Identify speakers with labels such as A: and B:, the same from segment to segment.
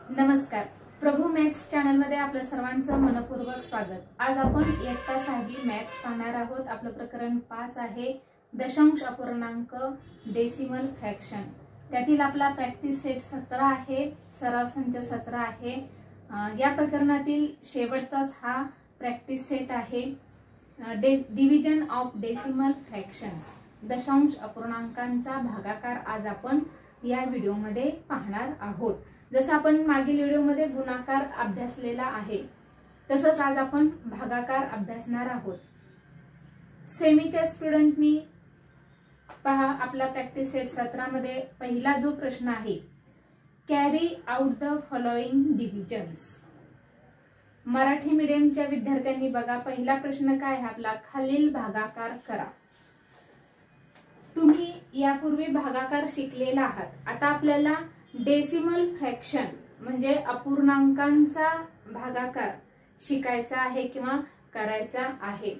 A: नमस्कार, प्रभू maths channel मध्ये आपलं सर्वांचं मनपूर्वक स्वागत। आज आपण इयत्ता 6वी मॅथ्स पाहणार आहोत। आपलं प्रकरण 5 आहे दशांश अपूर्णांक डेसिमल फ्रॅक्शन। त्यातील आपला प्रॅक्टिस सेट 17 आहे, सराव संच 17 आहे। या प्रकरणातील शेवटचाच हा प्रॅक्टिस सेट आहे। डिव्हिजन ऑफ डेसिमल फ्रॅक्शन्स, दशांश अपूर्णांकांचा भागाकार आज आपण या व्हिडिओमध्ये पाहणार आहोत। जसं आपण मागील व्हिडिओमध्ये गुणाकार अभ्यासलेला आहे, तसंच आज आपण भागाकार अभ्यासणार आहोत। सेमीच्या स्टुडंटनी पहा, आपला प्रॅक्टिस सेट 17 मध्ये पहिला जो प्रश्न आहे, carry out the following divisions. Marathi मीडियमच्या विद्यार्थ्यांनी बघा, पहिला प्रश्न काय आहे आपला, खालील भागाकार करा। तुम्ही यापूर्वी भागाकार शिकलेला आहात। आता आपल्याला डेसिमल फ्रॅक्शन म्हणजे अपूर्णांकांचा भागाकार शिकायचा आहे किंवा करायचा आहे।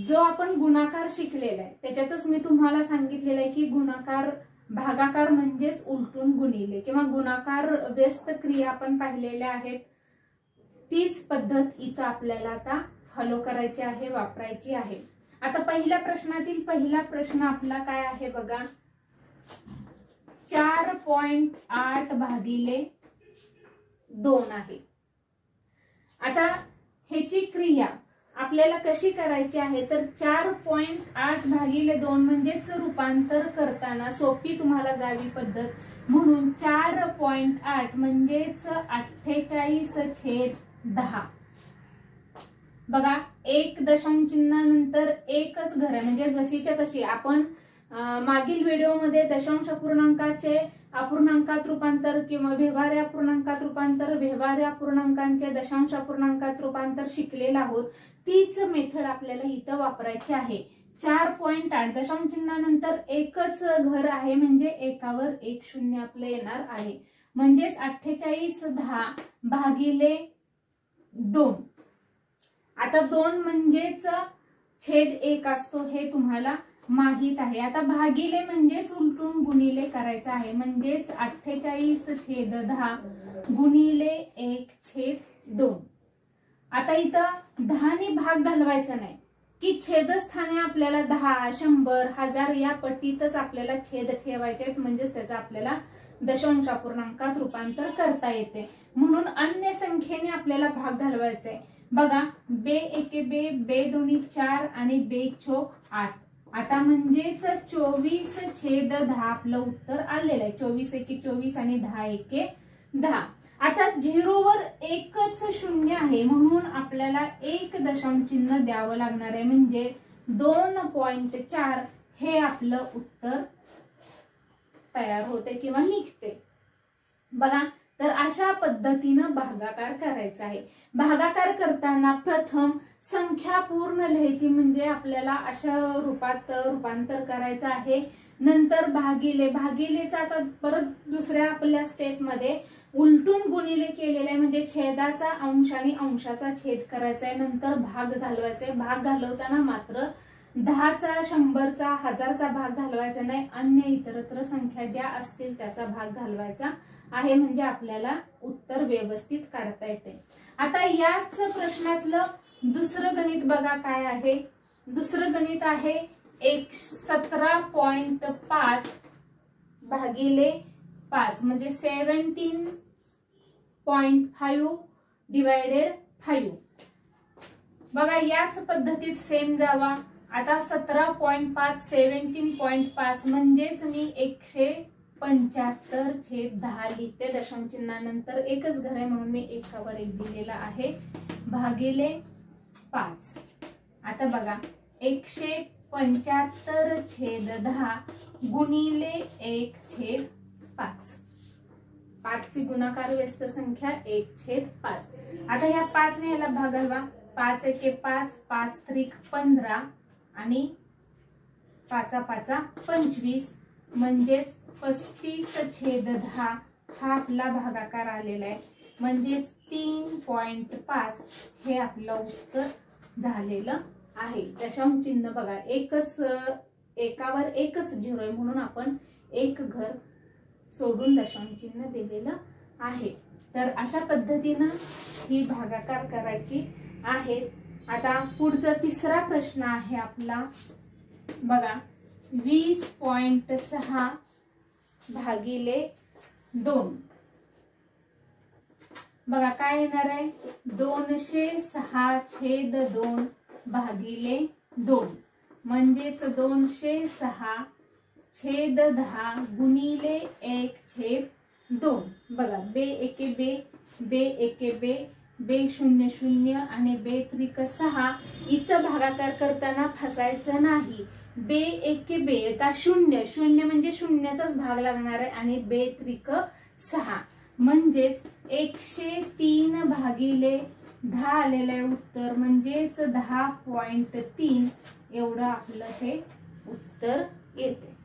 A: जो आपण गुणाकार शिकलेला आहे त्याच्यातच मी तुम्हाला सांगितलेलं आहे की गुणाकार भागाकार म्हणजेच उलटून गुणिले किंवा गुणाकार व्यस्त क्रिया आपण पाहिलेल्या आहेत। तीच पद्धत इथं आपल्याला आता फॉलो करायची आहे, वापरायची आहे। आता पहिल्या प्रश्नातील पहिला प्रश्न आपला काय आहे बघा, 4.8 भागिले 2 आहे। आता ह्याची क्रिया आपल्याला कशी करायची आहे, तर 4.8 भागिले 2 म्हणजेच रूपांतर करताना सोपी तुम्हाला जावी पद्धत म्हणून 4.8 म्हणजेच 48/10। बघा, एक दशांश चिन्हानंतर एकच घर आहे, म्हणजे जशीच्या तशी। आपण मागील व्हिडिओमध्ये दशांश अपूर्णांकाचे अपूर्णांकात रूपांतर किंवा व्यवहार्य अपूर्णांकात रूपांतर, व्यवहार्य अपूर्णांकांचे दशांश अपूर्णांकात रूपांतर शिकलेलं आहोत। तीच मेथड आपल्याला इथं वापरायची आहे। 4.8 दशांश चिन्हानंतर एकच घर आहे, म्हणजे एकावर एक शून्य आपलं येणार आहे, म्हणजेच 48/10 भागिले 2। आता 2 म्हणजेच छेद 1 असतो, हे तुम्हाला माहित आहे। आता भागिले म्हणजेच उलटून गुणिले करायचं आहे, म्हणजेच 48/10 गुणिले 1/2। आता इथं 10 ने भाग घालवायचा नाही की छेदस्थानी आपल्याला 10, 100, 1000 या पटीतच आपल्याला छेद ठेवायचे आहेत, म्हणजेच त्याचा आपल्याला दशांश अपूर्णांकात रूपांतर करता येते। म्हणून अन्य संख्येने आपल्याला भाग घालवायचा आहे। बघा, बे एके बे, बे दोन्ही 4 आणि बे चोक 8। आता म्हणजेच 24/10 आपलं उत्तर आलेलं आहे। 24 एके 24 आणि 10 एके 10। आता 0 वर एकच शून्य आहे, म्हणून आपल्याला एक दशांश चिन्ह द्यावं लागणार आहे, म्हणजे 2.4 हे आपलं उत्तर तयार होते किंवा निघते। बघा, तर अशा पद्धतीनं भागाकार करायचा आहे। भागाकार करताना प्रथम संख्या पूर्ण लिहायची, म्हणजे आपल्याला अशा रूपात रूपांतर करायचं आहे। नंतर भागिले, भागिलेचा आता परत दुसऱ्या आपल्या स्टेप मध्ये उलटून गुणिले केलेले आहे, म्हणजे छेदाचा अंश आणि अंशाचा छेद करायचा आहे। नंतर भाग घालवायचा आहे। भाग घालवताना मात्र 10चा, 100चा, 1000चा भाग घालवायचा नाही, अन्य इतरत्र संख्या ज्या असतील त्याचा भाग घालवायचा आहे, म्हणजे आपल्याला उत्तर व्यवस्थित काढता येते। आता याच प्रश्नातलं दुसरं गणित बघा काय आहे। दुसरं गणित आहे 17.5 भागिले 5, म्हणजे 17.5 डिवायडेड 5। बघा, याच पद्धतीत सेम जावा। आता 17.5 17.5 म्हणजेच मी 175/10 लिहिते। दशांश चिन्हानंतर एकच घर आहे म्हणून मी एकावर एक दिलेला आहे, भागिले 5। आता बघा, 175/10 गुणिले 1/5। 5 ची गुणाकार व्यस्त संख्या 1/5। आता ह्या 5 ने याला भाग घालवा। 5 एके 5, 5 त्रिक 15 आणि 5 25, म्हणजेच 35/10 हा आपला भागाकार आलेला आहे, म्हणजेच 3.5 हे आपलं उत्तर झालेलं आहे। दशांश चिन्ह बघा, एकावर एकच 0 आहे, म्हणून आपण एक घर सोडून दशांश चिन्ह दिलेलं आहे। तर अशा पद्धतीनं ही भागाकार करायची आहे। आता पुढचा तिसरा प्रश्न आहे आपला, बघा 20.6 भागिले 2, बघा काय येणार आहे 206/2 भागिले 2 म्हणजेच 206/10 गुणिले 1/2। बघा बे एके बे, बे एके बे, बे 0 0 आणि बे त्रिक 6। इथं भागाकार करताना फसायचं नाही। बे एके बे आता 0 0 म्हणजे शून्याचाच भाग लागणार आहे आणि बे त्रिक 6 म्हणजेच 103 भागिले 10 आलेलं आहे उत्तर, म्हणजेच 10.3 एवढं आपलं हे उत्तर येते।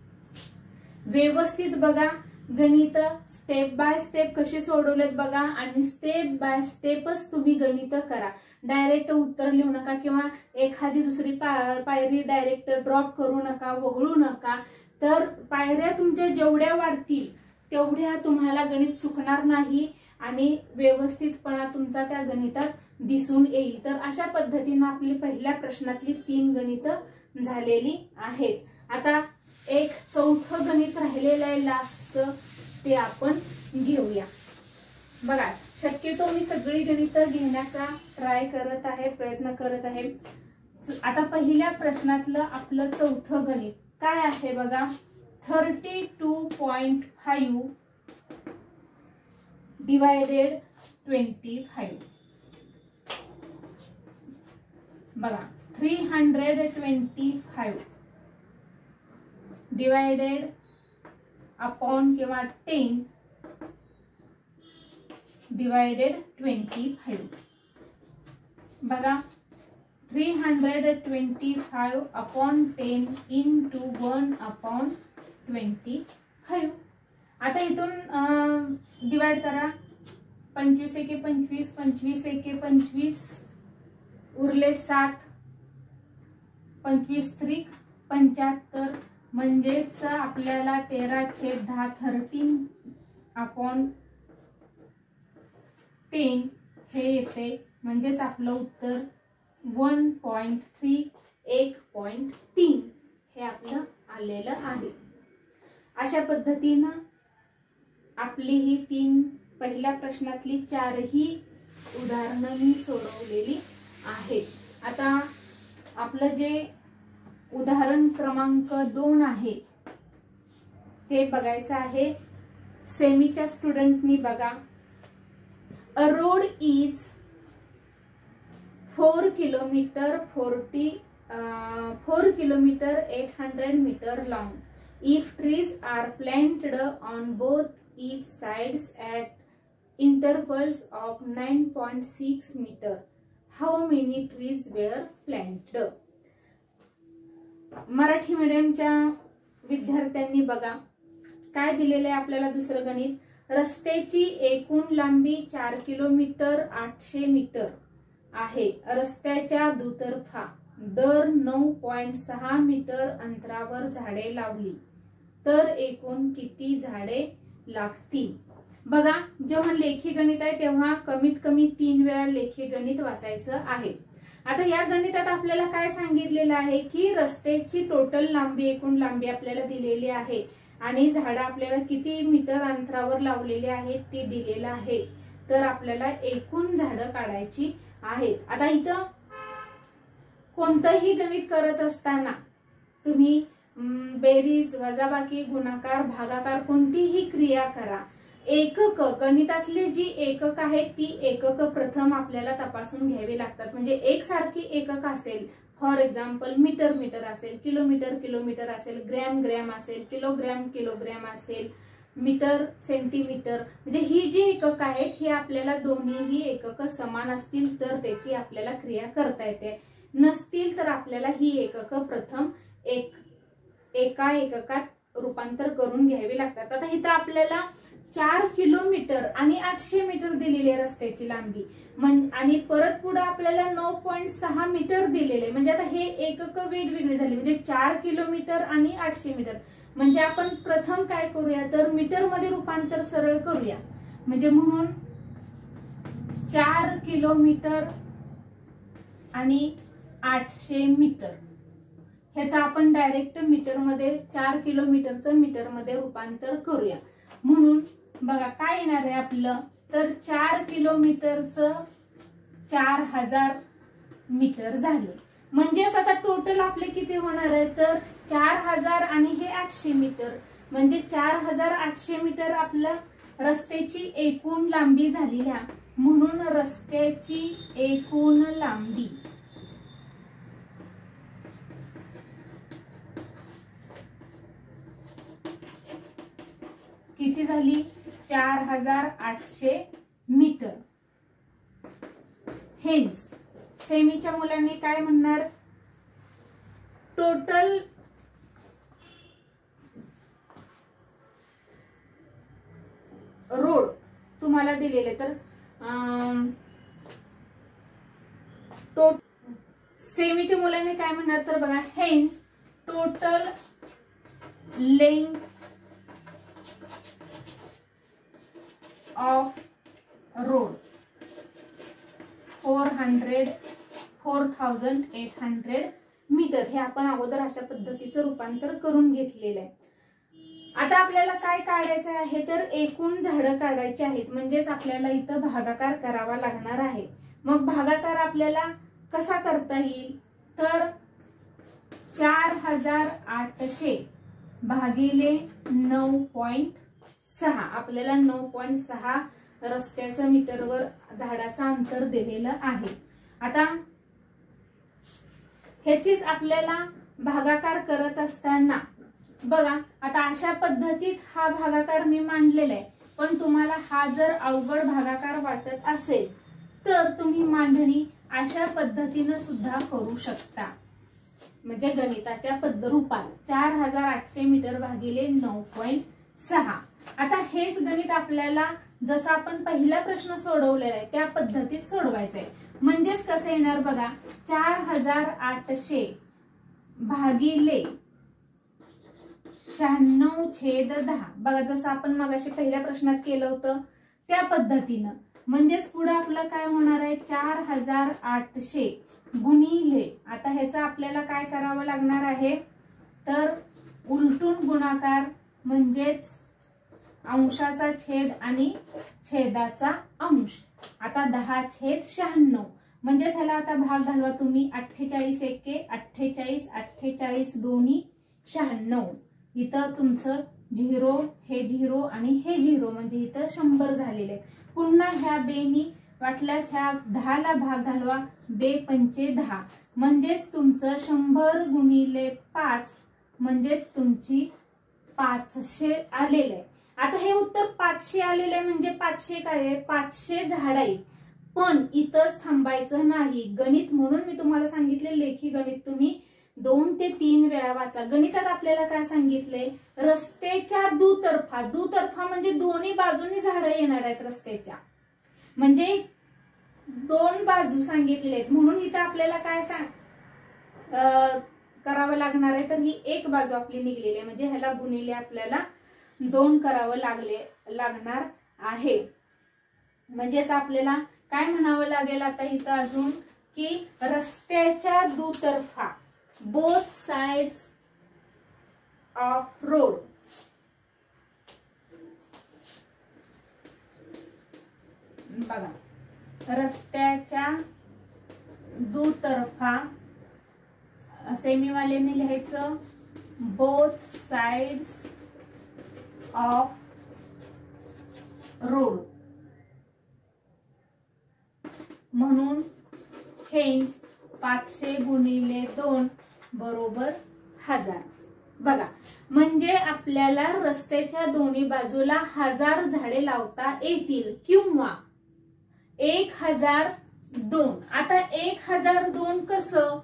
A: व्यवस्थित बघा गणित स्टेप बाय स्टेप कसे सोडवलेत बघा आणि स्टेप बाय स्टेपच तुम्ही गणित करा। डायरेक्ट उत्तर लिहू नका किंवा एखादी दुसरी पायरी डायरेक्ट ड्रॉप करू नका, वगळू नका। तर पायऱ्या तुमच्या जेवढ्या वाढतील तेवढ्या तुम्हाला गणित चुकणार नाही आणि व्यवस्थितपणा तुमचा त्या गणितात दिसून येईल। तर अशा पद्धतीने आपली पहिल्या प्रश्नातली 3 गणित झालेली आहेत। आता एक चौथं गणित राहिलेलं आहे लास्टचं, ते आपण घेऊया। बघा शक्यतो मी सगळी गणित घेण्याचा ट्राय करत आहे, प्रयत्न करत आहे। आता पहिल्या प्रश्नातलं आपलं चौथं गणित काय आहे बघा 32.5 डिवायडेड 25। बघा 325 डिवायडेड अपॉन किंवा 10 डिवायडेड 25। बघा 325 अपॉन 10 इंटू 1/25। आता इथून डिवाइड करा, 25 एके 25, 25 एके 25, उरले 7, 25 त्रिक 75 म्हणजेच आपल्याला 13/10 13/10 हे येते, म्हणजेच आपलं उत्तर 1.3 1.3 हे आपलं आलेलं आहे। अशा पद्धतीनं आपली ही 3 पहिल्या प्रश्नातली 4ही उदाहरणं मी सोडवलेली आहेत। आता आपलं जे उदाहरण क्रमांक 2 आहे ते बघायचं आहे। सेमीच्या स्टुडंटनी बघा, a road is 4 kilometre 800 metre long if trees are planted on both its sides at intervals of 9.6 meter. How many trees were planted? Marathi मीडियमच्या विद्यार्थ्यांनी बघा काय दिलेले आहे आपल्याला दुसरं गणित, रस्त्याची एकूण लांबी 4 किलोमीटर 800 मीटर आहे। रस्त्याच्या दुतर्फा दर 9.6 मीटर अंतरावर झाडे लावली तर एकूण किती झाडे लागतील? बघा जेव्हा लेखी गणित आहे तेव्हा कमीत कमी 3 वेळा लेखी गणित वाचायचं आहे। आता या गणितात आपल्याला काय सांगितलेलं आहे की रस्त्याची टोटल लांबी एकूण लांबी आपल्याला दिलेली आहे आणि झाडं आपल्याला किती मीटर अंतरावर लावलेली आहेत ते दिलेलं आहे। तर आपल्याला एकूण झाडं काढायची आहेत। आता इथं कोणतंही गणित करत असताना तुम्ही बेरीज वजाबाकी गुणाकार भागाकार कोणतीही क्रिया करा, एकक गणितातली जी एकक आहेत ती एकक प्रथम आपल्याला तपासून घ्यावी लागतात। म्हणजे एकसारखी एकक असेल, फॉर एक्झाम्पल मीटर मीटर असेल, किलोमीटर किलोमीटर असेल, ग्रॅम ग्रॅम असेल, किलोग्रॅम किलोग्रॅम असेल, मीटर सेंटीमीटर, म्हणजे ही जी एकक आहेत ही आपल्याला दोन्हीही एकक समान असतील तर त्याची आपल्याला क्रिया करता येते, नसतील तर आपल्याला ही एकक प्रथम एका एककात रूपांतर करून घ्यावी लागतात। आता इथं आपल्याला 4 किलोमीटर आणि 800 मीटर दिलेली आहे रस्त्याची लांबी आणि परत पुढे आपल्याला 9.6 मीटर दिलेले, म्हणजे आता हे एकक वेगवेगळे झाले, म्हणजे 4 किलोमीटर आणि 800 मीटर। म्हणजे आपण प्रथम काय करूया तर मीटर मध्ये रूपांतर सरळ करूया। म्हणजे म्हणून 4 किलोमीटर आणि 800 मीटर ह्याचा आपण डायरेक्ट मीटर मध्ये 4 किलोमीटरचं मीटर मध्ये रूपांतर करूया. म्हणून बघा काय येणार आहे आपलं, तर 4 किलोमीटरचं 4000 मीटर झाले. म्हणजेच आता टोटल आपले किती होणार आहे, तर 4000 आणि हे 800 मीटर म्हणजे 4800 मीटर आपलं रस्त्याची एकूण लांबी झालेली आहे. म्हणून रस्त्याची एकूण लांबी किती झाली, 4800 मीटर. हेन्स सेमीच्या मुलांनी काय म्हणणार, टोटल रोड तुम्हाला दिलेले, तर सेमीच्या मुलांनी काय म्हणणार, तर बघा hence total length of road 4800 metre. हे आपण अगोदर अशा पद्धतीचं रूपांतर करून घेतलेलं आहे. आता आपल्याला काय काढायचं आहे, तर एकूण झाडं काढायची आहेत. म्हणजेच आपल्याला इथं भागाकार करावा लागणार आहे. मग भागाकार आपल्याला कसा करता येईल, तर 4800 भागिले 9.6 आपल्याला 9.6 रस्त्याचं मीटरवर झाडाचं अंतर दिलेलं आहे. आता ह्याचीच आपल्याला भागाकार करत असताना बघा, आता अशा पद्धतीत हा भागाकार मी मांडलेला आहे. पण तुम्हाला हा जर अवघड भागाकार वाटत असेल तर तुम्ही मांडणी अशा पद्धतीने सुद्धा करू शकता. म्हणजे गणिताच्या रूपात 4800 मीटर भागिले 9.6. आता हेच गणित आपल्याला जसं आपण पहिला प्रश्न सोडवलेला आहे त्या पद्धतीत सोडवायचं आहे. म्हणजेच कसं येणार बघा, 4800 भागिले 96/10 बघा, जसं आपण मगाशी पहिल्या प्रश्नात केलं होतं त्या पद्धतीनं. म्हणजेच पुढे आपलं काय होणार आहे, 4800 गुणिले, आता ह्याचा आपल्याला काय करावं लागणार आहे, तर उलटून गुणाकार म्हणजेच अंशाचा छेद आणि छेदाचा अंश. आता 10/96 म्हणजे ह्याला आता भाग घालवा तुम्ही. 48 एके 48, 48 दोन्ही 96. इथं तुमचं 0 हे 0 आणि हे 0 म्हणजे इथं 100 झालेले आहेत. पुन्हा ह्या बेनी वाटल्यास ह्या 10 ला भाग घालवा. 2×5 म्हणजेच तुमचं 100 गुणिले 5 म्हणजेच तुमची 500 आलेलं आहे. आता हे उत्तर 500 आलेलं आहे म्हणजे 500 काय आहे, 500 झाड आहेत. पण इथंच थांबायचं नाही. गणित म्हणून मी तुम्हाला सांगितले लेखी गणित तुम्ही 2 ते 3 वेळा वाचा. गणितात आपल्याला काय सांगितलंय, रस्त्याच्या दुतर्फा म्हणजे दोन्ही बाजूनी झाडं येणार आहेत रस्त्याच्या, म्हणजे 2 बाजू सांगितलेले आहेत. म्हणून इथं आपल्याला काय करावं लागणार आहे, तर ही एक बाजू आपली निघलेली आहे म्हणजे ह्याला गुणिले आपल्याला 2 करावं लागणार आहे. म्हणजेच आपल्याला काय म्हणावं लागेल आता इथं अजून, की रस्त्याच्या दुतर्फा बोथ साइड्स ऑफ रोड बघा, रस्त्याच्या दुतर्फा सेमीवाल्याने लिहायचं बोथ साइड्स ऑफ रोड. म्हणून हेन्स 500 गुणिले 2 बरोबर 1000. बघा, म्हणजे आपल्याला रस्त्याच्या दोन्ही बाजूला 1000 झाडे लावता येतील किंवा 1002. आता 1002 कसं,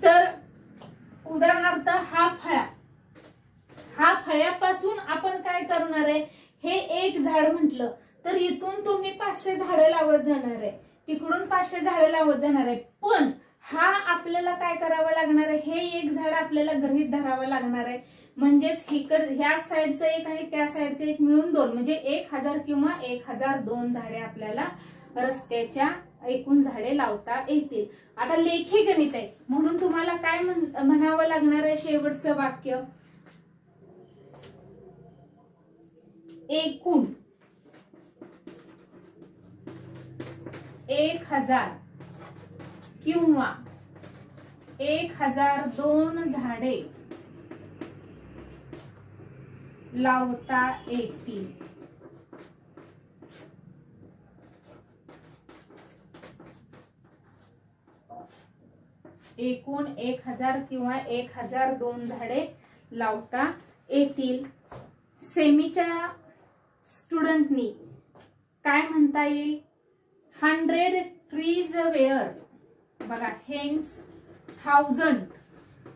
A: तर उदाहरणार्थ हा फळ्यापासून आपण काय करणार आहे, हे एक झाड म्हटलं तर इथून तुम्ही 500 झाडं लावत जाणार आहे. तिकडून 500 झाडे लावत जाणार आहे, पण हा आपल्याला काय करावं लागणार आहे, हे एक झाड आपल्याला गृहीत धरावं लागणार आहे. म्हणजेच ह्या साईडचं एक आणि त्या साईडचं एक मिळून 2, म्हणजे 1000 किंवा 1002 झाडे आपल्याला रस्त्याच्या एकूण झाडे लावता येतील. आता लेखी गणित आहे म्हणून तुम्हाला काय म्हणावं लागणार आहे, शेवटचं वाक्य एकूण 1000 किंवा 1002 झाडे लावता येतील. एकूण 1000 किंवा 1002 झाडे लावता येतील. सेमीच्या स्टुडंटनी काय म्हणता येईल, 100 trees were, बघा, hence 1000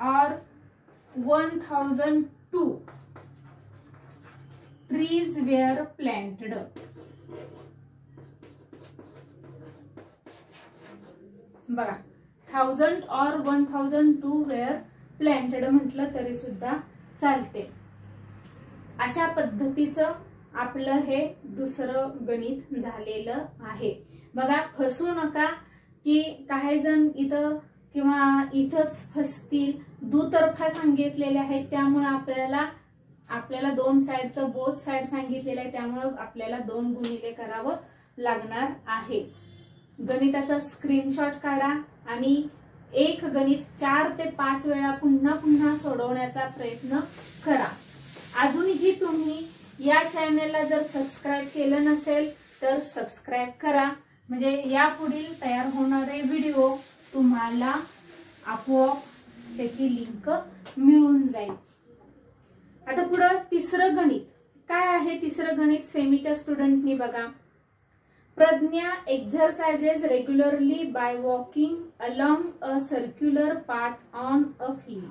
A: or 1002 trees were planted. बघा, 1000 or 1002 were planted म्हटलं तरी सुद्धा चालते. अशा पद्धतीचं आपलं हे दुसरं गणित झालेलं आहे. बघा, फसू नका की काही जण इथं किंवा इथंच फसतील. दुतर्फा सांगितलेले आहेत त्यामुळे आपल्याला 2 साइडचं बोथ साइड सांगितलेलं आहे, त्यामुळे आपल्याला 2 गुणिले करावं लागणार आहे. गणिताचा स्क्रीनशॉट काढा आणि एक गणित 4 ते 5 वेळा पुन्हा पुन्हा सोडवण्याचा प्रयत्न करा. अजूनही तुम्ही या चॅनलला जर सबस्क्राईब केलं नसेल तर सबस्क्राईब करा, म्हणजे यापुढील तयार होणारे व्हिडिओ तुम्हाला आपोआप त्याची लिंक मिळून जाईल. आता पुढे तिसरं गणित काय आहे. तिसरं गणित सेमीच्या स्टुडंटनी बघा, Pragya exercises regularly by walking along a circular path on a field.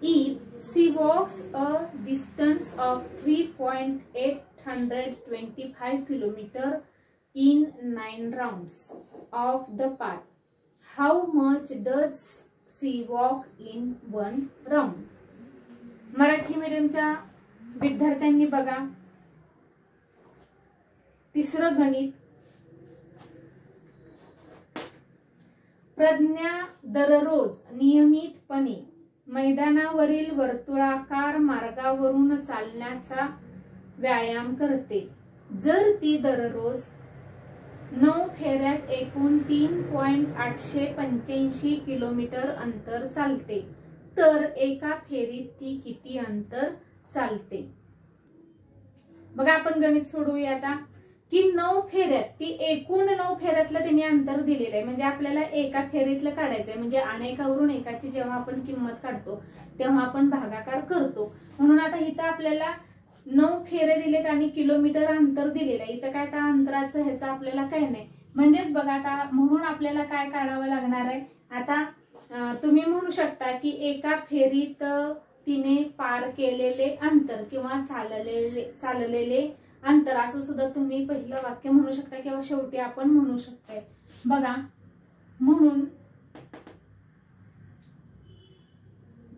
A: If she walks a distance of 3.825 km in 9 rounds of the path, how much does she walk in 1 round? Marathi मीडियमच्या विद्यार्थ्यांनी बघा, तिसरं गणित, प्रज्ञा दररोज नियमितपणे मैदानावरील वर्तुळाकार मार्गावरून चालण्याचा व्यायाम करते. जर ती दररोज 9 फेऱ्यात एकूण 3.885 किलोमीटर अंतर चालते तर एका फेरीत ती किती अंतर चालते. बघा, आपण गणित सोडवूया आता की 9 फेऱ्यात, ती एकूण 9 फेऱ्यातलं त्यांनी अंतर दिलेलं आहे, म्हणजे आपल्याला एका फेरीतलं काढायचंय. म्हणजे अनेकावरून एकाची जेव्हा आपण किंमत काढतो तेव्हा आपण भागाकार करतो. म्हणून आता इथं आपल्याला 9 फेरे दिलेत आणि किलोमीटर अंतर दिलेलं आहे. इथं काय त्या अंतराचं ह्याचं आपल्याला काय नाही. म्हणजेच बघा, आता म्हणून आपल्याला काय काढावं लागणार आहे. आता तुम्ही म्हणू शकता की एका फेरीत तिने पार केलेले अंतर किंवा चाललेले अंतर, असं सुद्धा तुम्ही पहिलं वाक्य म्हणू शकता किंवा शेवटी आपण म्हणू शकता. बघा, म्हणून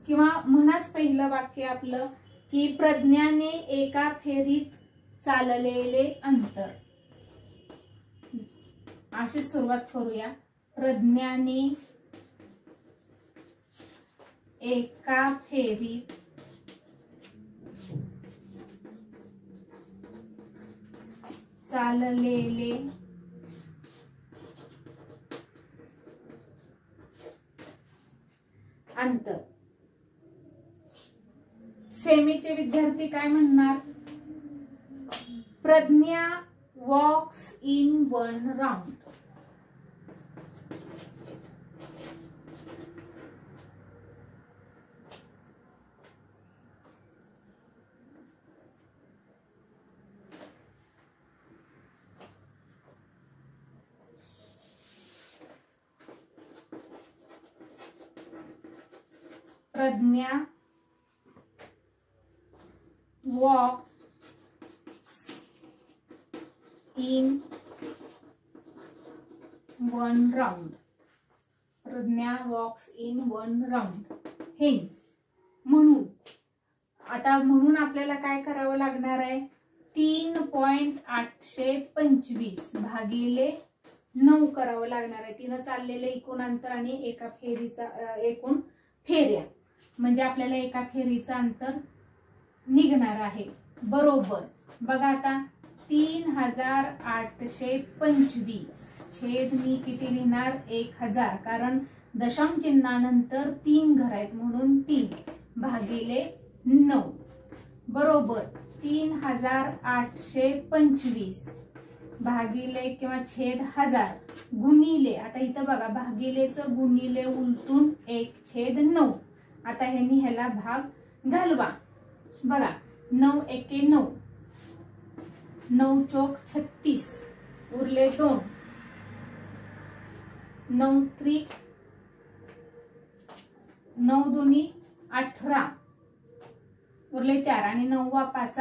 A: किंवा म्हणाच पहिलं वाक्य आपलं की प्रज्ञाने एका फेरीत चाललेले अंतर, अशी सुरुवात करूया. प्रज्ञाने एका फेरीत चाललेले अंतर. सेमीचे विद्यार्थी काय म्हणणार, Pragya walks in 1 round. Pragya walks in 1 round. Pragya walks in 1 round. Hence म्हणून आपल्याला काय करावं लागणार आहे, 3.825 भागिले 9 करावं लागणार आहे. तिनं चाललेलं एकूण अंतर आणि एका फेरीचा एकूण फेऱ्या म्हणजे आपल्याला एका फेरीचं अंतर निघणार आहे. बरोबर. बघा आता 3825 छेद मी किती लिहिणार, 1000, कारण दशांश चिन्हानंतर 3 घर आहेत म्हणून 3 भागिले 9 बरोबर 3825 भागिले किंवा छेद 1000 गुणिले, आता इथं बघा भागिलेचं गुणिले उलटून 1/9. आता ह्यानी ह्याला भाग घालवा. बघा 9 एके 9, 9 चौक 36 उरले 2, 9 त्रिक 9 दुनी 18 उरले 4 आणि 9 वा 5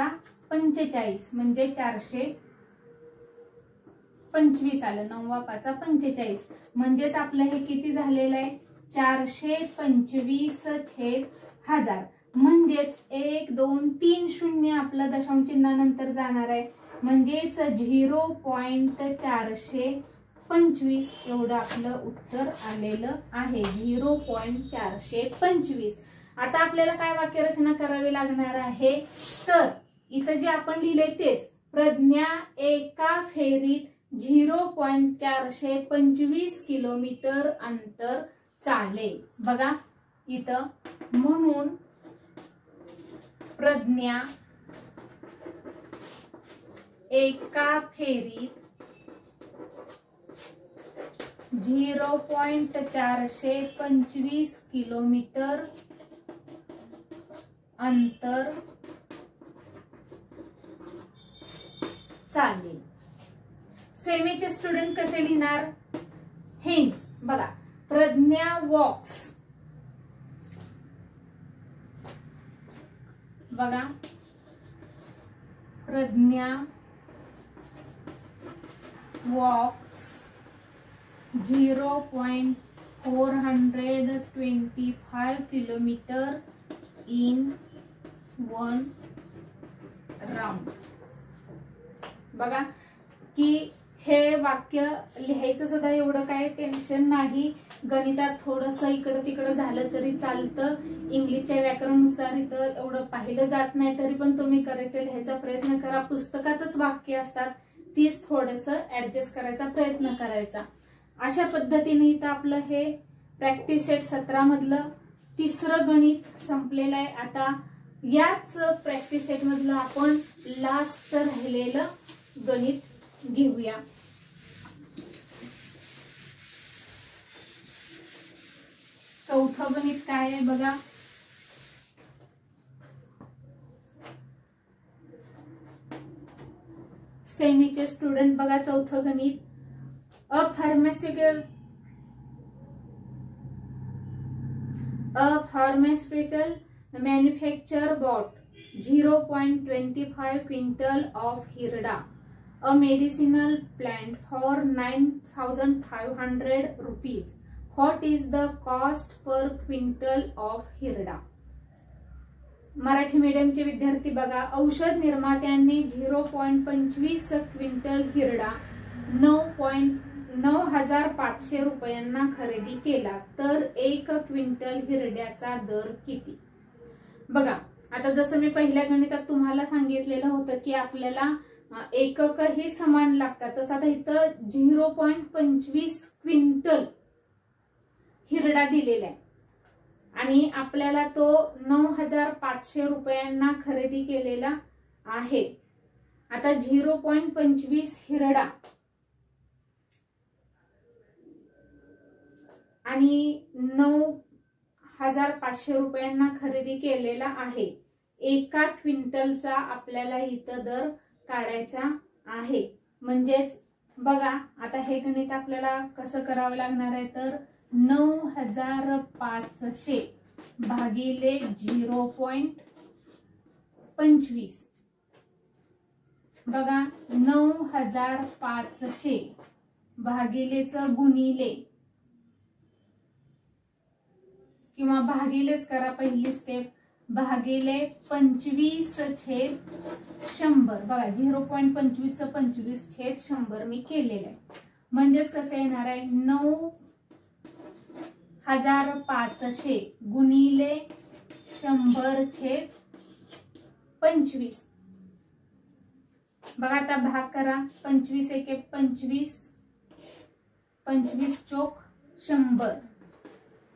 A: 45 म्हणजे 425 आलं. 9 वा 5 45 म्हणजेच आपलं हे किती झालेलं आहे, 425 छेद 1000. म्हणजेच 1 2 3 0 आपलं दशांश चिन्हानंतर जाणार आहे म्हणजेच 0.425 एवढं आपलं उत्तर आलेलं आहे. 0.425. आता आपल्याला काय वाक्यरचना करावी लागणार आहे, तर इथं जे आपण लिहिले तेच, प्रज्ञा एका फेरीत 0.425 किलोमीटर अंतर चालेल. बघा इथं, म्हणून प्रज्ञा एका फेरीत 0.425 किलोमीटर अंतर चालेल. सेमीचे स्टुडंट कसे लिहिणार, हेन्स बघा प्रज्ञा वॉक्स, बघा Pragya walks 0.425 kilometre in 1 round. बघा की हे वाक्य लिहायचं सुद्धा एवढं काय टेन्शन नाही. गणितात थोडंसं इकडं तिकडं झालं तरी चालतं. इंग्लिशच्या व्याकरणानुसार इथं एवढं पाहिलं जात नाही, तरी पण तुम्ही करेक्ट लिहायचा प्रयत्न करा. पुस्तकातच वाक्य असतात तीच थोडंसं ऍडजस्ट करायचा प्रयत्न करायचा. अशा पद्धतीने इथं आपलं हे प्रॅक्टिस सेट 17 मधलं 3रं गणित संपलेलं आहे. आता याच प्रॅक्टिस सेट मधलं आपण लास्ट राहिलेलं गणित घेऊया. चौथं गणित काय आहे बघा, सेमीचे स्टुडंट बघा चौथं गणित. A pharmaceutical manufacture bought 0.25 quintal of hirda, a medicinal plant for 9,500 rupees. What is the cost per quintal of hirda? Marathi मीडियमचे विद्यार्थी बघा, औषध निर्मात्यांनी 0.25 क्विंटल हिरडा 9,500 रुपयांना खरेदी केला, तर 1 क्विंटल हिरड्याचा दर किती? बघा आता जसं मी पहिल्या गणितात तुम्हाला सांगितलेलं होतं की आपल्याला एकक हे समान लागतात, तसं आता इथं 0.25 क्विंटल हिरडा दिलेला आहे आणि आपल्याला तो 9,500 रुपयांना खरेदी केलेला आहे. आता 0.25 हिरडा आणि 9,500 रुपयांना खरेदी केलेला आहे. एका क्विंटलचा आपल्याला इथं दर काढायचा आहे. म्हणजेच बघा आता हे गणित आपल्याला कसं करावं लागणार आहे, तर 9,500 भागिले 0.25. बघा 9,500 भागिलेचं गुणिले किंवा भागिलेच करा पहिली स्टेप, भागिले 25/100. बघा 0.25 चं 25/100 मी केलेलं आहे. म्हणजेच कसं येणार आहे 9,500 गुणिले 100/25. बघा आता भाग करा. 25 एके 25, 25 चोक 100,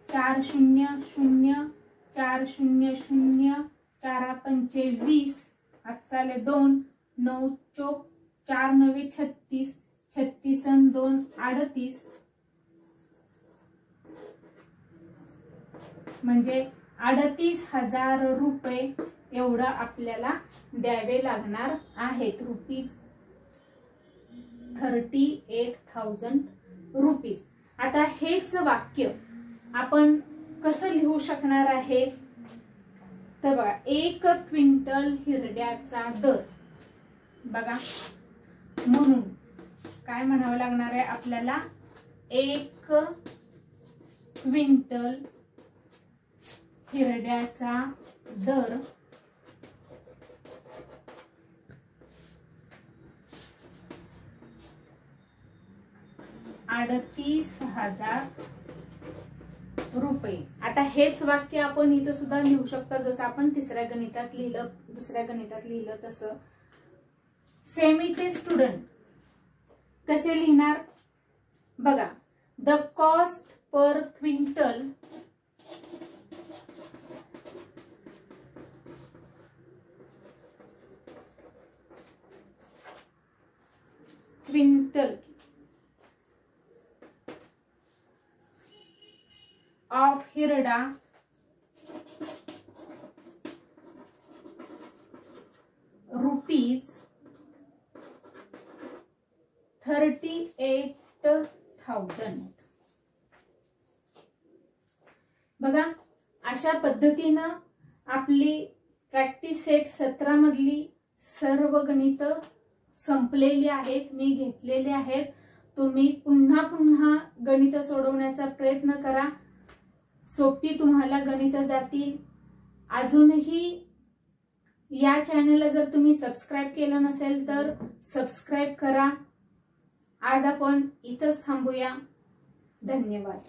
A: 4 0 0, 4 0 0, 4 पंचे 20, आजचाले 2, 9 चोक 4 9 36, 36 आणि 2 38, म्हणजे 38,000 रुपये एवढं आपल्याला द्यावे लागणार आहेत. ₹38,000 रुपीज. आता हेच वाक्य आपण कसं लिहू शकणार आहे तर बघा 1 क्विंटल हिरड्याचा दर. बघा म्हणून काय म्हणावं लागणार आहे आपल्याला 1 क्विंटल हिरड्याचा दर ₹38,000 रुपये. आता हेच वाक्य आपण इथं सुद्धा लिहू शकतो, जसं आपण तिसऱ्या गणितात लिहिलं, दुसऱ्या गणितात लिहिलं तसं. सेमीचे स्टुडंट कसे लिहिणार बघा. The cost per quintal of हिरडा ₹38,000. बघा अशा पद्धतीनं आपली प्रॅक्टिस सेट 17 मधली सर्व गणित संपलेली आहेत, मी घेतलेले आहेत. तुम्ही पुन्हा पुन्हा गणित सोडवण्याचा प्रयत्न करा. सोपी तुम्हाला गणित जातील. अजूनही या चॅनलला जर तुम्ही सबस्क्राइब केलं नसेल तर सबस्क्राइब करा. आज आपण इथंच थांबूया. धन्यवाद.